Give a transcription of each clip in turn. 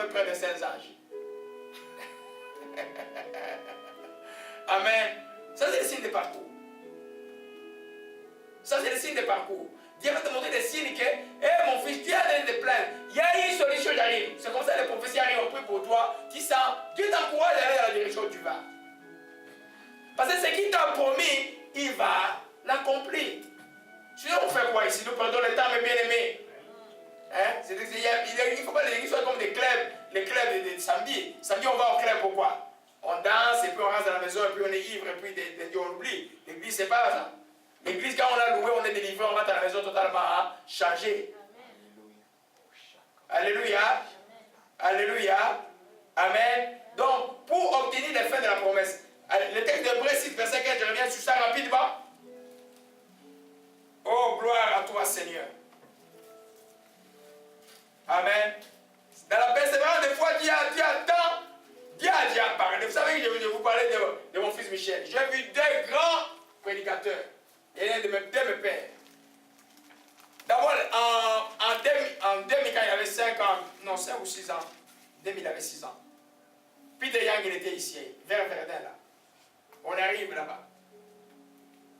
même près des saints anges. Amen. Ça, c'est le signe de parcours. Ça, c'est le signe de parcours. Dieu va te montrer des signes que, mon fils, tu es en train de te plaindre. Il y a une solution, j'arrive. C'est comme ça que les prophéties arrivent, on prie pour toi. Tu sens, Dieu t'encourage à aller dans la direction où tu vas. Parce que ce qu'il t'a promis, il va l'accomplir. Sinon, on fait quoi ici? Nous perdons le temps, mes bien-aimés. Hein? Il ne faut pas que les églises soient comme des clubs, les clubs de samedi. Samedi, on va au club, pourquoi? On danse, et puis on rentre à la maison, et puis on est ivre, et puis on oublie. L'église, c'est pas ça. L'église, quand on a loué, on est délivré, on rentre à la maison totalement changé. Alléluia. Alléluia. Amen. Donc, pour obtenir les fins de la promesse, le texte de Hébreux 6, verset 4, je reviens sur ça rapidement. Oh, gloire à toi, Seigneur. Amen. Dans la persévérance, des fois, Dieu attend. Dieu a dit à parler. Vous savez que je vous parlais de mon fils Michel. J'ai vu deux grands prédicateurs. Il y en a de mes pères. D'abord, en 2000, quand il avait 5 ans, non, 5 ou 6 ans, 2000, il avait 6 ans. Peter Young, il était ici, vers Verdun, là. On arrive là-bas.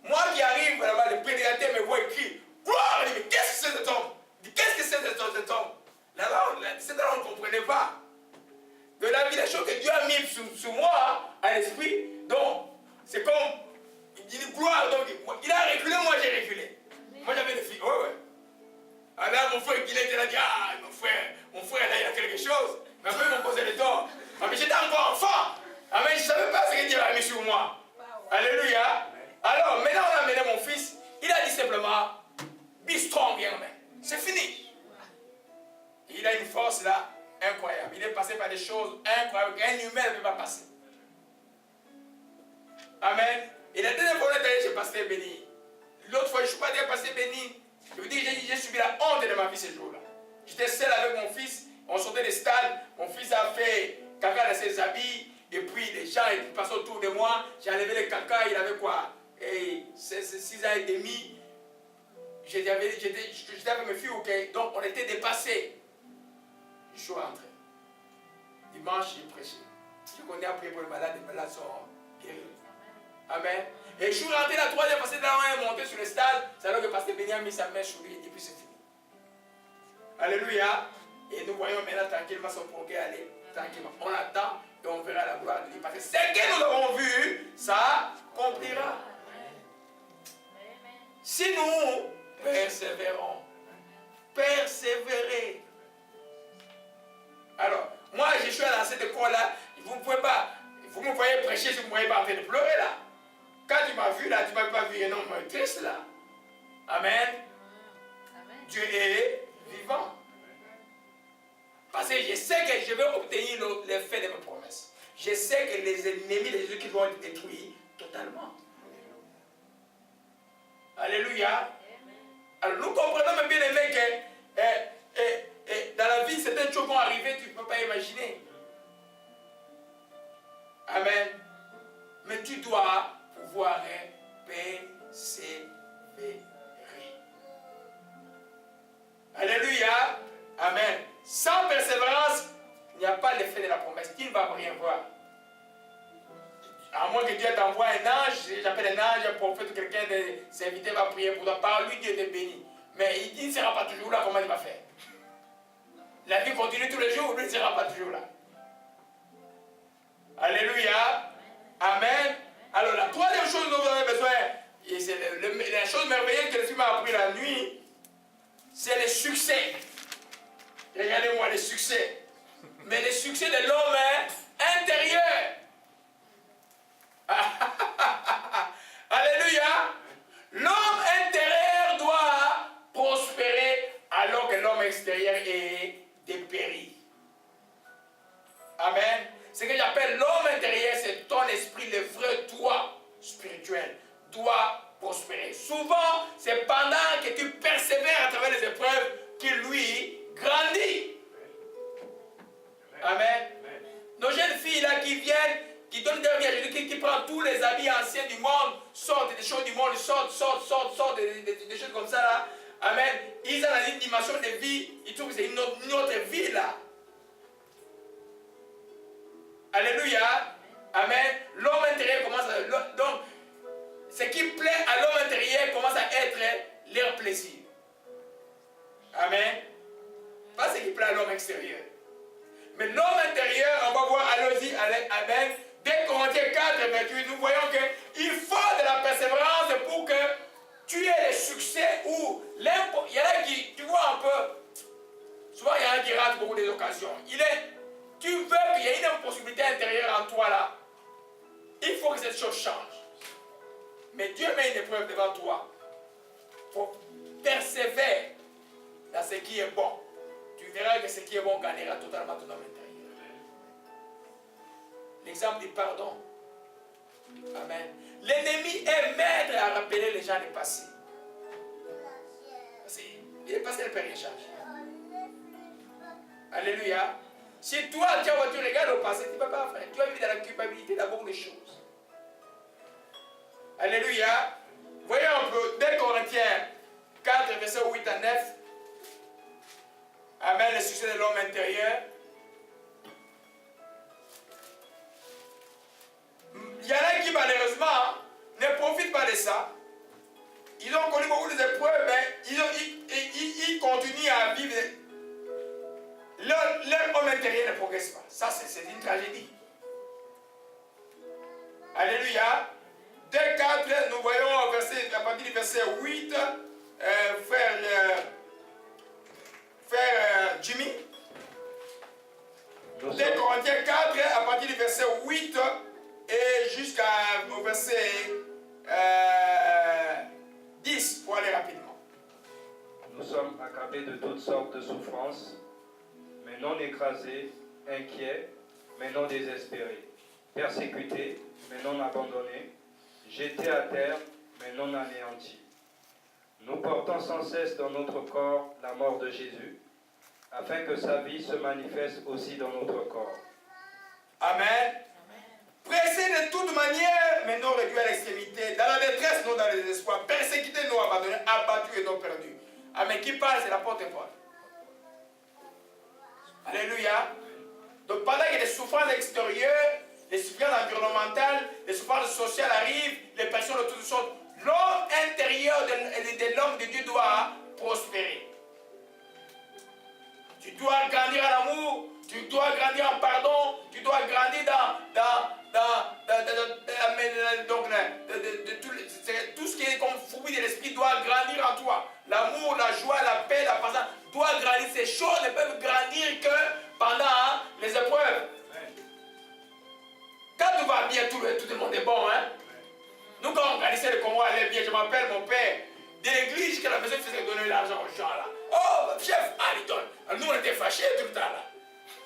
Moi qui arrive là-bas, le prédicateur me voit écrire. Gloire, il dit, mais qu'est-ce que c'est cet homme? Il dit, qu'est-ce que c'est cet homme? Là-bas, c'est là on ne comprenait pas. De la vie, la chose que Dieu a mis sur moi, à l'esprit, donc, c'est comme, il dit gloire, donc, il a reculé, moi j'ai reculé. Moi j'avais des filles, ouais. Alors mon frère, il était là, il dit, ah, mon frère, là, il a quelque chose. Mais après, il m'a posé le dos. Mais j'étais encore enfant. Ah, mais je ne savais pas ce que Dieu a mis sur moi. Alléluia. Alors, maintenant, on a amené mon fils. Il a dit simplement, be strong, young man. C'est fini. Il a une force là, incroyable. Il est passé par des choses incroyables qu'un humain ne peut pas passer. Amen. Et la deuxième fois, on est allé chez Pasteur Béni. L'autre fois, je ne suis pas allé à Pasteur Béni. Je vous dis, j'ai subi la honte de ma vie ce jour-là. J'étais seul avec mon fils. On sortait des stades. Mon fils a fait caca dans ses habits. Et puis les gens ils passaient autour de moi. J'ai enlevé le caca. Il avait quoi? 6 ans et demi. J'étais avec mes filles, ok? Donc on était dépassés. Je suis rentré. Dimanche, j'ai prêché. Je connais à prier pour les malades. Les malades sont guéris. Amen. Et je suis rentré la troisième fois, c'est là où on est monté sur le stade. C'est alors que le pasteur Béni a mis sa main sur lui et puis c'est fini. Alléluia. Et nous voyons maintenant tranquillement son progrès aller. Tranquillement. On attend et on verra la gloire de Dieu. Parce que ce que nous avons vu, ça accomplira. Si nous persévérons, persévérer. Alors, moi je suis dans cette école-là, vous ne pouvez pas, vous me voyez prêcher si vous ne voyez pas en train de pleurer là. Quand tu m'as vu là, tu ne m'as pas vu énormément triste là. Amen. Amen. Dieu est vivant. Parce que je sais que je vais obtenir l'effet de mes promesses. Je sais que les ennemis de Jésus qui vont être détruits totalement. Alléluia. Alors nous comprenons bien aimé que dans la vie, certaines choses vont arriver, tu ne peux pas imaginer. Amen. Mais tu dois pouvoir persévérer. Alléluia. Amen. Sans persévérance, il n'y a pas l'effet de la promesse. Tu ne vas rien voir. À moins que Dieu t'envoie un ange, j'appelle un ange, un prophète, quelqu'un de ses invités va prier pour toi. Par lui, Dieu te bénit. Mais il ne sera pas toujours là, comment il va faire? La vie continue tous les jours, lui ne sera pas toujours là. Alléluia. Amen. Alors la troisième chose dont vous avez besoin, et c'est la chose merveilleuse que le Seigneur m'a appris la nuit, c'est le succès. Regardez-moi, le succès. Mais le succès de l'homme intérieur. Alléluia. L'homme intérieur doit prospérer alors que l'homme extérieur est dépéri. Amen. Ce que j'appelle l'homme intérieur, c'est ton esprit, le vrai toi spirituel, doit prospérer. Souvent, c'est pendant que tu persévères à travers les épreuves qu'il lui grandit. Amen. Nos jeunes filles là qui viennent, qui donnent leur vie à Jésus, qui prennent tous les habits anciens du monde, sortent des choses du monde, sortent des choses comme ça là. Amen. Ils ont une dimension de vie, ils trouvent que c'est une autre vie là. Amen. Pas ce qui plaît à l'homme extérieur. Mais l'homme intérieur, on va voir, allons-y, amen. Dès Corinthiens 4, 28, nous voyons qu'il faut de la persévérance pour que tu aies le succès ou il y en a qui, tu vois un peu, souvent il y en a qui ratent beaucoup des occasions. Tu veux qu'il y ait une impossibilité intérieure en toi là. Il faut que cette chose change. Mais Dieu met une épreuve devant toi. Il faut persévérer dans ce qui est bon. Tu verras que ce qui est bon gagnera totalement ton homme intérieur. L'exemple du pardon. Amen. L'ennemi est maître à rappeler les gens du passé. Il est passé, ne peut rien changer. Alléluia. Si toi, tu regardes au passé, tu ne peux pas faire. Tu vas vivre dans la culpabilité d'abord des choses. Alléluia. Voyons un peu, 2 Corinthiens 4, versets 8 à 9. Amen, le succès de l'homme intérieur. Il y en a qui, malheureusement, ne profitent pas de ça. Ils ont connu beaucoup d'épreuves, mais ils continuent à vivre. Leur homme intérieur ne progresse pas. Ça, c'est une tragédie. Alléluia. 2, 4, nous voyons à partir du verset 8, frère Jimmy. 2 Corinthiens 4, à partir du verset 8 et jusqu'au verset 10, pour aller rapidement. Nous sommes accablés de toutes sortes de souffrances, mais non écrasés, inquiets, mais non désespérés, persécutés, mais non abandonnés, jetés à terre, mais non anéantis. Nous portons sans cesse dans notre corps la mort de Jésus, afin que sa vie se manifeste aussi dans notre corps. Amen. Pressés de toute manière, mais non réduits à l'extrémité, dans la détresse, non dans le désespoir, persécutés, non abandonnés, abattus et non perdus. Amen. Qui parle, c'est l'apôtre Paul. Alléluia. Donc pendant que les souffrances extérieures, les souffrances environnementales, les souffrances sociales arrivent, les personnes de toutes sortes, l'homme intérieur de l'homme de Dieu doit prospérer. Tu dois grandir en amour, tu dois grandir en pardon, tu dois grandir tout ce qui est comme fruit de l'esprit doit grandir en toi. L'amour, la joie, la paix, la patience doit grandir. Ces choses ne peuvent grandir que pendant les épreuves. Quand tout va bien, tout le monde est bon. Hein? Nous, quand on grandissait, le Congo allait bien, je m'appelle mon père de l'église que la maison faisait donner l'argent aux gens là. Oh, chef, il donne. Nous, on était fâchés tout le temps là.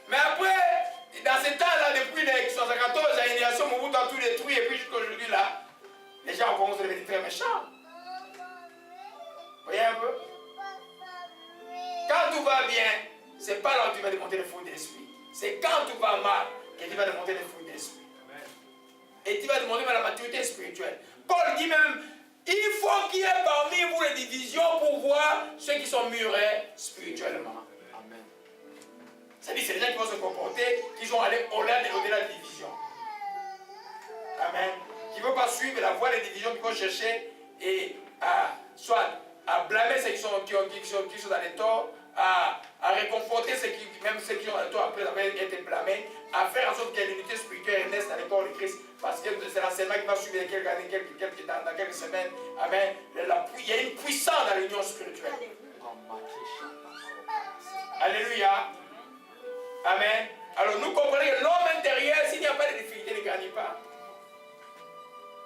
Mais après, dans ce temps-là, depuis les 74, la génération Mobutu a tout détruit, et puis jusqu'à aujourd'hui là, les gens commencent à devenir très méchants. Vous voyez un peu? Quand tout va bien, c'est pas là où tu vas démonter les fruits de l'esprit. C'est quand tout va mal que tu vas démonter les fruits de l'esprit. Et tu vas demander la maturité spirituelle. Paul dit même, il faut qu'il y ait parmi vous les divisions pour voir ceux qui sont mûrs spirituellement. Amen. C'est-à-dire c'est les gens qui vont se comporter, qui vont aller au-delà des divisions. Amen. Qui ne veulent pas suivre la voie des divisions, qui vont chercher et soit à blâmer ceux qui sont dans les torts, à réconforter même ceux qui sont dans les torts après avoir été blâmés, à faire en sorte que l'unité spirituelle naisse dans le corps de Christ, parce que c'est l'enseignement qui va suivre dans quelques semaines. Amen. Il y a une puissance dans l'union spirituelle. Alléluia. Amen. Alors nous comprenons que l'homme intérieur, s'il n'y a pas de difficulté, il ne gagne pas.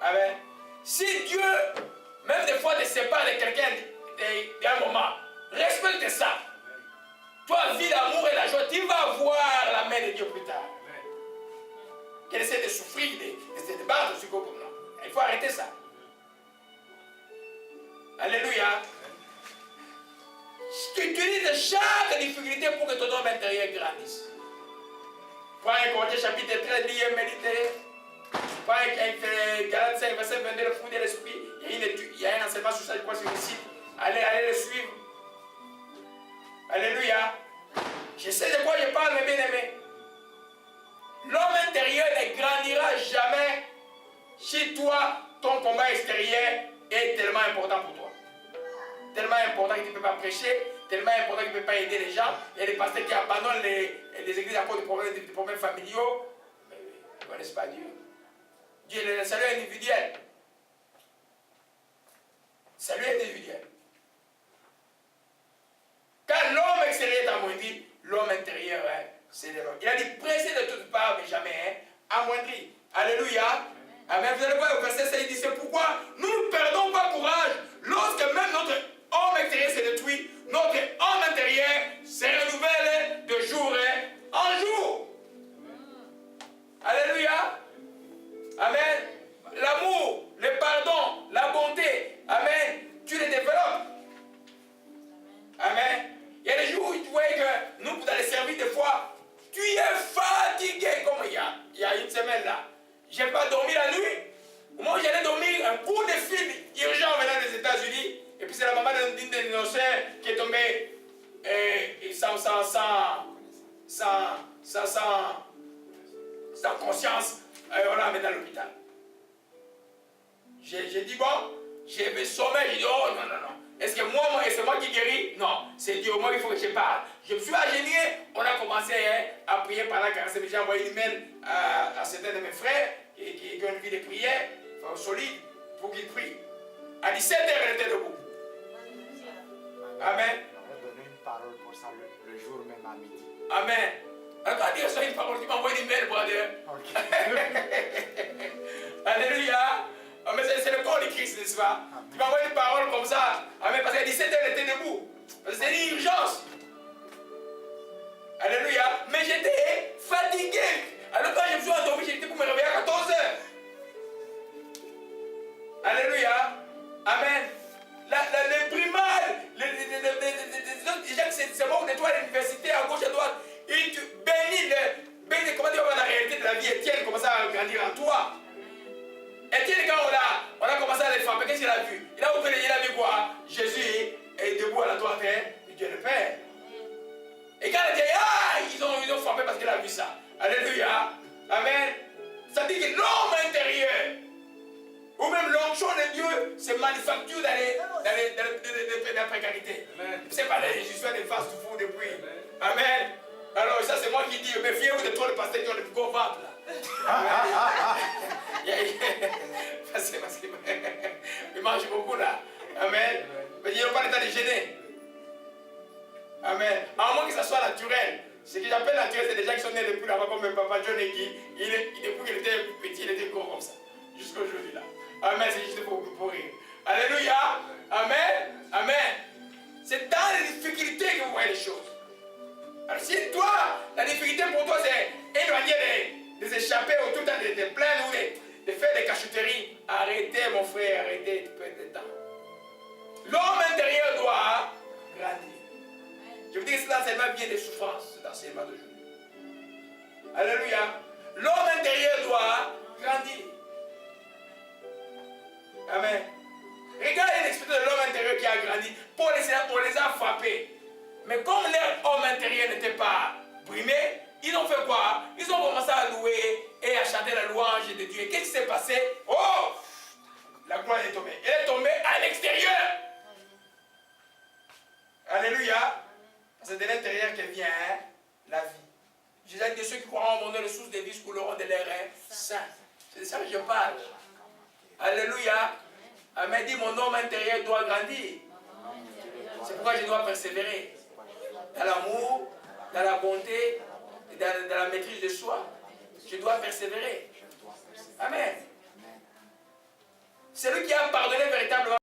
Amen. Si Dieu, même des fois, te sépare de quelqu'un d'un moment, respecte ça. Toi, vis l'amour et la joie, tu vas voir la main de Dieu plus tard. Qu'elle essaie de souffrir, de battre sur quoi. Il faut arrêter ça. Alléluia. Tu utilises chaque difficulté pour que ton homme intérieur grandisse. Prends un Corinthiens chapitre 13, lis et méditez. Prends un Galates 5, verset 22, le fruit de l'esprit. Il y a un enseignement sur ça, je crois, sur le site. Allez le suivre. Alléluia. Je sais de quoi je parle, mes bien-aimés. L'homme intérieur ne grandira jamais si toi, ton combat extérieur est tellement important pour toi. Tellement important que tu ne peux pas prêcher, tellement important qu'il ne peut pas aider les gens. Il y a des pasteurs qui abandonnent les églises à cause des problèmes familiaux. Mais ils ne connaissent pas Dieu. Dieu est le salut individuel. Salut individuel. Quand l'homme extérieur est amoindri, l'homme intérieur s'élève. Il a dit pressé de toutes parts, mais jamais amoindri. Alléluia. Amen. Vous allez voir au verset 16, il dit c'est pourquoi nous ne perdons pas courage lorsque même notre homme extérieur se détruit, notre homme intérieur se renouvelle de jour en jour. Alléluia. Amen. L'amour, le pardon, la bonté, amen, tu les développes. Amen. Il y a des jours où tu vois que nous, dans les services, des fois, tu es fatigué, comme il y a une semaine là. Je n'ai pas dormi la nuit. Au moment où j'allais dormir, un coup de fil urgent venant des États-Unis. Et puis c'est la maman d'une des innocents qui est tombée sans conscience. On l'a amenée dans l'hôpital. J'ai dit, bon, j'ai mes sommeils. J'ai dit, oh non, non, non. Est-ce que c'est moi qui guéris? Non, c'est Dieu. Moi, il faut que je parle. Je me suis agenouillé. On a commencé à prier pendant 45 minutes. J'ai envoyé une email à certains de mes frères qui ont une vie de prière solide pour qu'ils prient. À 17h, elle était debout. Amen. On va donner une parole pour ça le jour même à midi. Amen. Alors, quand dire ça, une parole, tu m'envoies une email, brother. Ok. Alléluia. Mais c'est le corps de Christ, n'est-ce pas? Amen. Tu m'envoies une parole comme ça. Amen. Parce qu'à 17h, elle était debout. Parce que c'est une urgence. Alléluia. Mais j'étais fatigué. Alors quand je me suis endormi, j'étais pour me réveiller à 14h. Alléluia. Amen. Les primaires, les gens, c'est bon, nettoie l'université à gauche, à droite. Et tu bénis, comment dire, la réalité de la vie. Étienne commence à grandir en toi. Étienne, quand on a commencé à les frapper, qu'est-ce qu'il a vu? Il a vu quoi? Jésus est debout à la droite de Dieu le Père. Et quand il dit, ils ont frappé parce qu'il a vu ça. Alléluia. Amen. Ça dit que l'homme intérieur, ou même l'onction de Dieu, se manufacture dans la précarité. C'est pas l'histoire des fast-food depuis. Amen. Alors ça c'est moi qui dis, méfiez-vous de toi le pasteur qui ont le plus gros ventre là. Parce qu'il mange beaucoup là. Amen. Mais ils n'ont pas le temps de gêner. Amen. À moins que ça soit naturel. Ce que j'appelle naturel, c'est des gens qui sont nés depuis là-bas comme papa John et Guy. Depuis qu'il était petit, il était gros comme ça. Jusqu'à aujourd'hui là. Amen, c'est juste pour rire. Alléluia. Amen. Amen. C'est dans les difficultés que vous voyez les choses. Alors si toi, la difficulté pour toi c'est éloigner des échappées ou tout le temps de plaindre ou de faire des cachotteries, arrêtez mon frère, arrêtez, tu peux être de temps. L'homme intérieur doit grandir. Je vous dis que cet enseignement vient des souffrances, cet enseignement d'aujourd'hui. Alléluia. L'homme intérieur doit grandir. Amen. Regardez l'expérience de l'homme intérieur qui a grandi. Paul les a frappés. Mais comme leur homme intérieur n'était pas brimé, ils ont fait quoi? Ils ont commencé à louer et à chanter la louange de Dieu. Et qu'est-ce qui s'est passé? Oh! La gloire est tombée. Elle est tombée à l'extérieur. Alléluia. C'est de l'intérieur que vient la vie. Je dis que ceux qui croiront en mon nom, les sources de vie couleront de l'air saint. C'est de ça que je parle. Alléluia. Amen. Dit mon homme intérieur doit grandir. C'est pourquoi je dois persévérer. Dans l'amour, dans la bonté, dans la maîtrise de soi. Je dois persévérer. Amen. Celui qui a pardonné véritablement